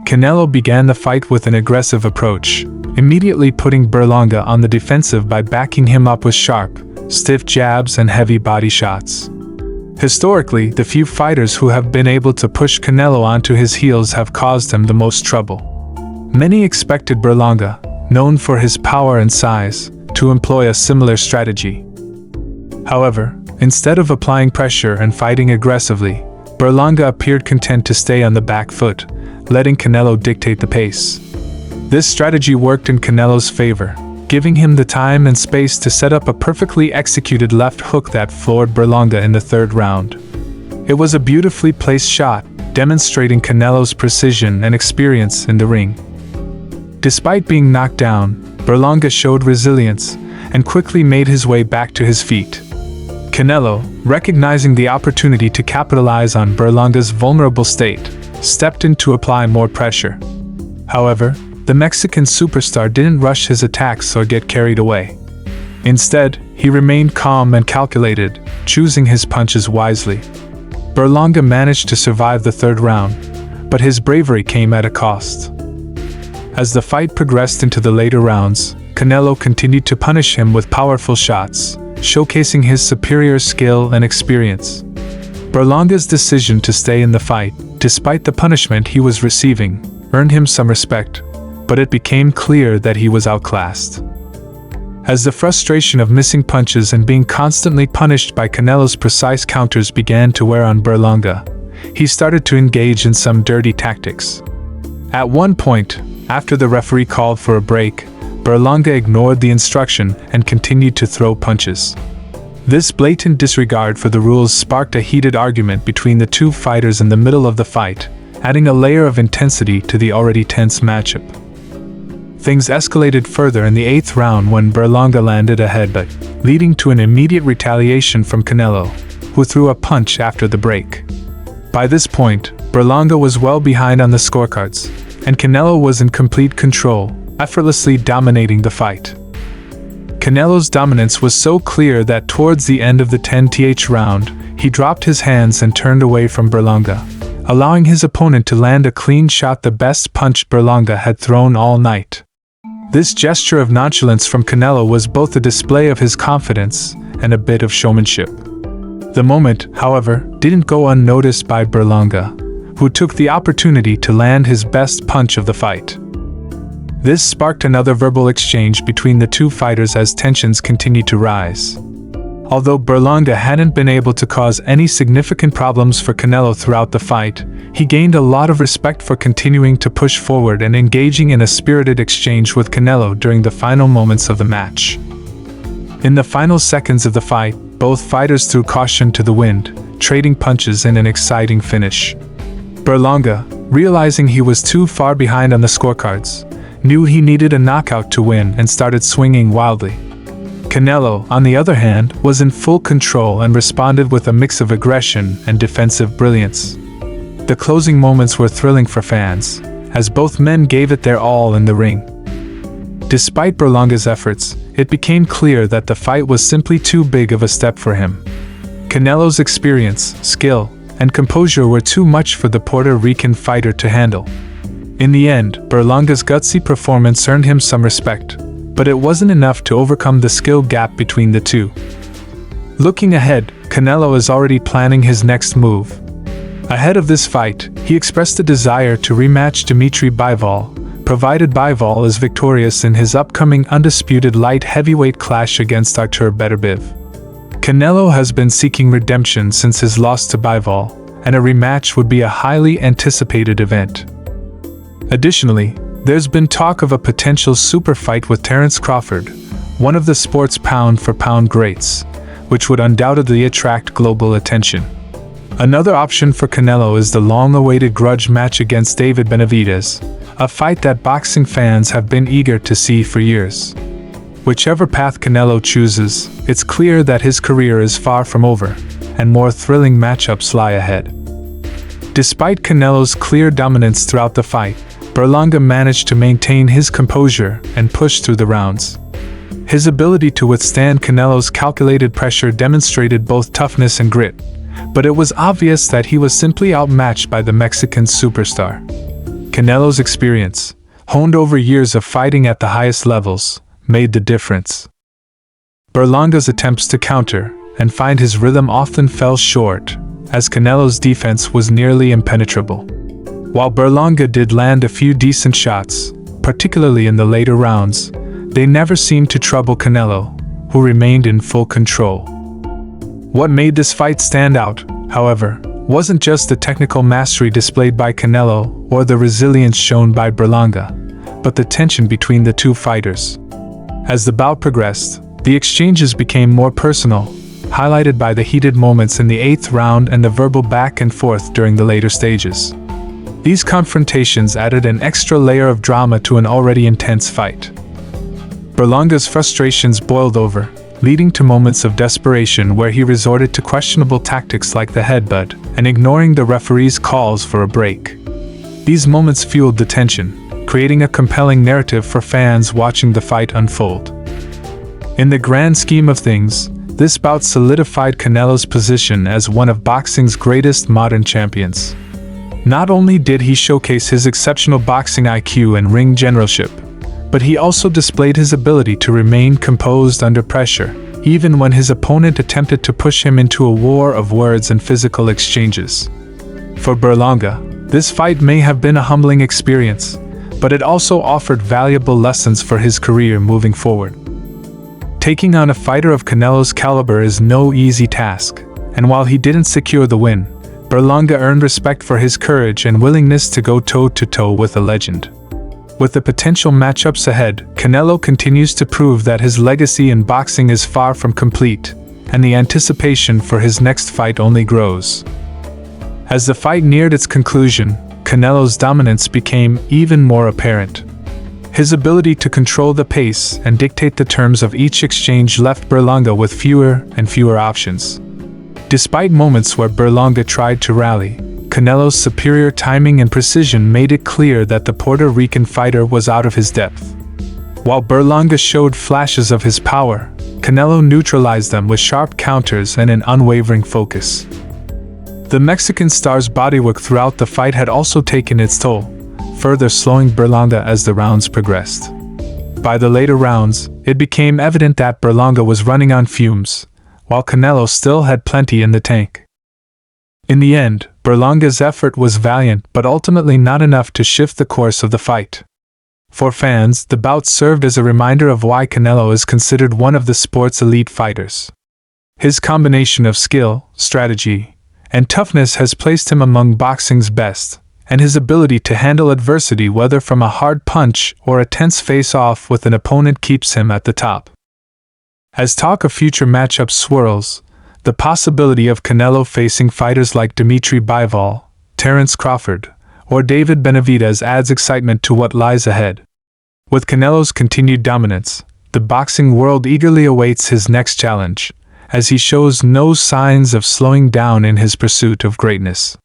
Canelo began the fight with an aggressive approach, immediately putting Berlanga on the defensive by backing him up with sharp, stiff jabs and heavy body shots. Historically, the few fighters who have been able to push Canelo onto his heels have caused him the most trouble. Many expected Berlanga, known for his power and size, to employ a similar strategy. However, instead of applying pressure and fighting aggressively, Berlanga appeared content to stay on the back foot, letting Canelo dictate the pace. This strategy worked in Canelo's favor, giving him the time and space to set up a perfectly executed left hook that floored Berlanga in the third round. It was a beautifully placed shot, demonstrating Canelo's precision and experience in the ring. Despite being knocked down, Berlanga showed resilience and quickly made his way back to his feet. Canelo, recognizing the opportunity to capitalize on Berlanga's vulnerable state, stepped in to apply more pressure. However, the Mexican superstar didn't rush his attacks or get carried away. Instead, he remained calm and calculated, choosing his punches wisely. Berlanga managed to survive the third round, but his bravery came at a cost. As the fight progressed into the later rounds, Canelo continued to punish him with powerful shots, showcasing his superior skill and experience. Berlanga's decision to stay in the fight, despite the punishment he was receiving, earned him some respect, but it became clear that he was outclassed. As the frustration of missing punches and being constantly punished by Canelo's precise counters began to wear on Berlanga, he started to engage in some dirty tactics. At one point, after the referee called for a break, Berlanga ignored the instruction and continued to throw punches. This blatant disregard for the rules sparked a heated argument between the two fighters in the middle of the fight, adding a layer of intensity to the already tense matchup. Things escalated further in the 8th round when Berlanga landed a headbutt, leading to an immediate retaliation from Canelo, who threw a punch after the break. By this point, Berlanga was well behind on the scorecards, and Canelo was in complete control, effortlessly dominating the fight. Canelo's dominance was so clear that towards the end of the 10th round, he dropped his hands and turned away from Berlanga, allowing his opponent to land a clean shot, the best punch Berlanga had thrown all night. This gesture of nonchalance from Canelo was both a display of his confidence and a bit of showmanship. The moment, however, didn't go unnoticed by Berlanga, who took the opportunity to land his best punch of the fight. This sparked another verbal exchange between the two fighters as tensions continued to rise. Although Berlanga hadn't been able to cause any significant problems for Canelo throughout the fight, he gained a lot of respect for continuing to push forward and engaging in a spirited exchange with Canelo during the final moments of the match. In the final seconds of the fight, both fighters threw caution to the wind, trading punches in an exciting finish. Berlanga, realizing he was too far behind on the scorecards, knew he needed a knockout to win and started swinging wildly. Canelo, on the other hand, was in full control and responded with a mix of aggression and defensive brilliance. The closing moments were thrilling for fans, as both men gave it their all in the ring. Despite Berlanga's efforts, it became clear that the fight was simply too big of a step for him. Canelo's experience, skill, and composure were too much for the Puerto Rican fighter to handle. In the end, Berlanga's gutsy performance earned him some respect, but it wasn't enough to overcome the skill gap between the two. Looking ahead, Canelo is already planning his next move. Ahead of this fight, he expressed a desire to rematch Dimitri Bivol, provided Bivol is victorious in his upcoming undisputed light heavyweight clash against Artur Beterbiev. Canelo has been seeking redemption since his loss to Bivol, and a rematch would be a highly anticipated event. Additionally, there's been talk of a potential super fight with Terence Crawford, one of the sport's pound-for-pound greats, which would undoubtedly attract global attention. Another option for Canelo is the long-awaited grudge match against David Benavidez, a fight that boxing fans have been eager to see for years. Whichever path Canelo chooses, it's clear that his career is far from over, and more thrilling matchups lie ahead. Despite Canelo's clear dominance throughout the fight, Berlanga managed to maintain his composure and push through the rounds. His ability to withstand Canelo's calculated pressure demonstrated both toughness and grit, but it was obvious that he was simply outmatched by the Mexican superstar. Canelo's experience, honed over years of fighting at the highest levels, made the difference. Berlanga's attempts to counter and find his rhythm often fell short, as Canelo's defense was nearly impenetrable. While Berlanga did land a few decent shots, particularly in the later rounds, they never seemed to trouble Canelo, who remained in full control. What made this fight stand out, however, wasn't just the technical mastery displayed by Canelo or the resilience shown by Berlanga, but the tension between the two fighters. As the bout progressed, the exchanges became more personal, highlighted by the heated moments in the 8th round and the verbal back and forth during the later stages. These confrontations added an extra layer of drama to an already intense fight. Berlanga's frustrations boiled over, leading to moments of desperation where he resorted to questionable tactics like the headbutt and ignoring the referee's calls for a break. These moments fueled the tension, creating a compelling narrative for fans watching the fight unfold. In the grand scheme of things, this bout solidified Canelo's position as one of boxing's greatest modern champions. Not only did he showcase his exceptional boxing IQ and ring generalship, but he also displayed his ability to remain composed under pressure, even when his opponent attempted to push him into a war of words and physical exchanges. For Berlanga, this fight may have been a humbling experience, but it also offered valuable lessons for his career moving forward. Taking on a fighter of Canelo's caliber is no easy task, and while he didn't secure the win, Berlanga earned respect for his courage and willingness to go toe-to-toe with a legend. With the potential matchups ahead, Canelo continues to prove that his legacy in boxing is far from complete, and the anticipation for his next fight only grows. As the fight neared its conclusion, Canelo's dominance became even more apparent. His ability to control the pace and dictate the terms of each exchange left Berlanga with fewer and fewer options. Despite moments where Berlanga tried to rally, Canelo's superior timing and precision made it clear that the Puerto Rican fighter was out of his depth. While Berlanga showed flashes of his power, Canelo neutralized them with sharp counters and an unwavering focus. The Mexican star's bodywork throughout the fight had also taken its toll, further slowing Berlanga as the rounds progressed. By the later rounds, it became evident that Berlanga was running on fumes, while Canelo still had plenty in the tank. In the end, Berlanga's effort was valiant but ultimately not enough to shift the course of the fight. For fans, the bout served as a reminder of why Canelo is considered one of the sport's elite fighters. His combination of skill, strategy, and toughness has placed him among boxing's best, and his ability to handle adversity, whether from a hard punch or a tense face-off with an opponent, keeps him at the top. As talk of future matchups swirls, the possibility of Canelo facing fighters like Dimitri Bivol, Terence Crawford, or David Benavidez adds excitement to what lies ahead. With Canelo's continued dominance, the boxing world eagerly awaits his next challenge, as he shows no signs of slowing down in his pursuit of greatness.